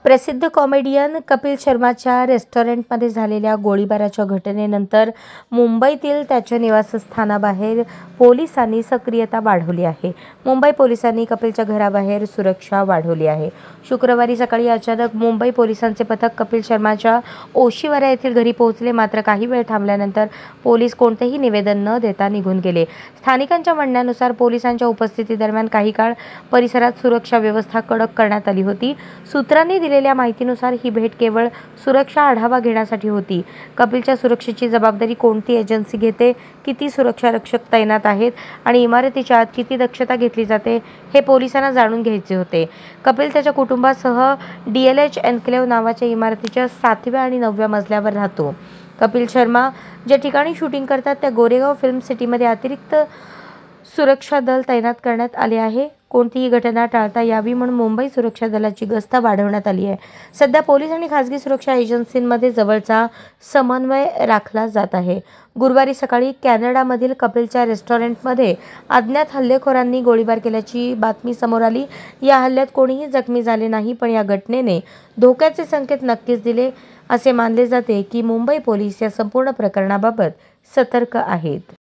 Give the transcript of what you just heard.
प्रसिद्ध कॉमेडियन कपिल शर्माच्या रेस्टॉरंटमध्ये झालेल्या गोळीबाराच्या घटनेनंतर मुंबईतील त्याच्या निवासस्थानाबाहेर पोलिसांनी सक्रियता वाढवली आहे. मुंबई पोलिसांनी कपिलच्या घराबाहेर सुरक्षा वाढवली आहे. शुक्रवारी सकाळी अचानक मुंबई पोलिसांचे पथक कपिल शर्माच्या ओशिवरा येथील घरी पोहोचले. मात्र काही वेळ थांबल्यानंतर पोलीस कोणतेही निवेदन न देता निघून गेले. स्थानिकांच्या म्हणण्यानुसार पोलिसांच्या उपस्थितीदरम्यान काही काळ परिसरात सुरक्षा व्यवस्था कडक करण्यात आली होती. सूत्रांनी दिलेल्या माहितीनुसार ही भेट केवळ सुरक्षा आढावा घेण्यासाठी होती. कपिलच्या सुरक्षेची जबाबदारी कोणती एजन्सी घेते, किती सुरक्षा रक्षक तैनात आहेत आणि इमारतीच्या आत किती दक्षता घेतली जाते हे पोलिसांना जाणून घ्यायचे होते. कपिल त्याच्या कुटुंबासह DLH एन्क्लेव्ह नावाच्या इमारतीच्या 7व्या आणि 9व्या मजल्यावर राहतो. कपिल शर्मा ज्या ठिकाणी शूटिंग करतात त्या गोरेगाव फिल्म सिटीमध्ये अतिरिक्त सुरक्षा दल तैनात करण्यात आले आहे. कोणतीही घटना टाळता यावी म्हणून मुंबई सुरक्षा दलाची गस्त वाढवण्यात आली आहे. सध्या पोलीस आणि खासगी सुरक्षा एजन्सींमध्ये जवळचा समन्वय राखला जात आहे. गुरुवारी सकाळी कॅनडामधील कपिलच्या रेस्टॉरंटमध्ये अज्ञात हल्लेखोरांनी गोळीबार केल्याची बातमी समोर आली. या हल्ल्यात कोणीही जखमी झाले नाही, पण या घटनेने धोक्याचे संकेत नक्कीच दिले. असे मानले जाते की मुंबई पोलीस या संपूर्ण प्रकरणाबाबत सतर्क आहेत.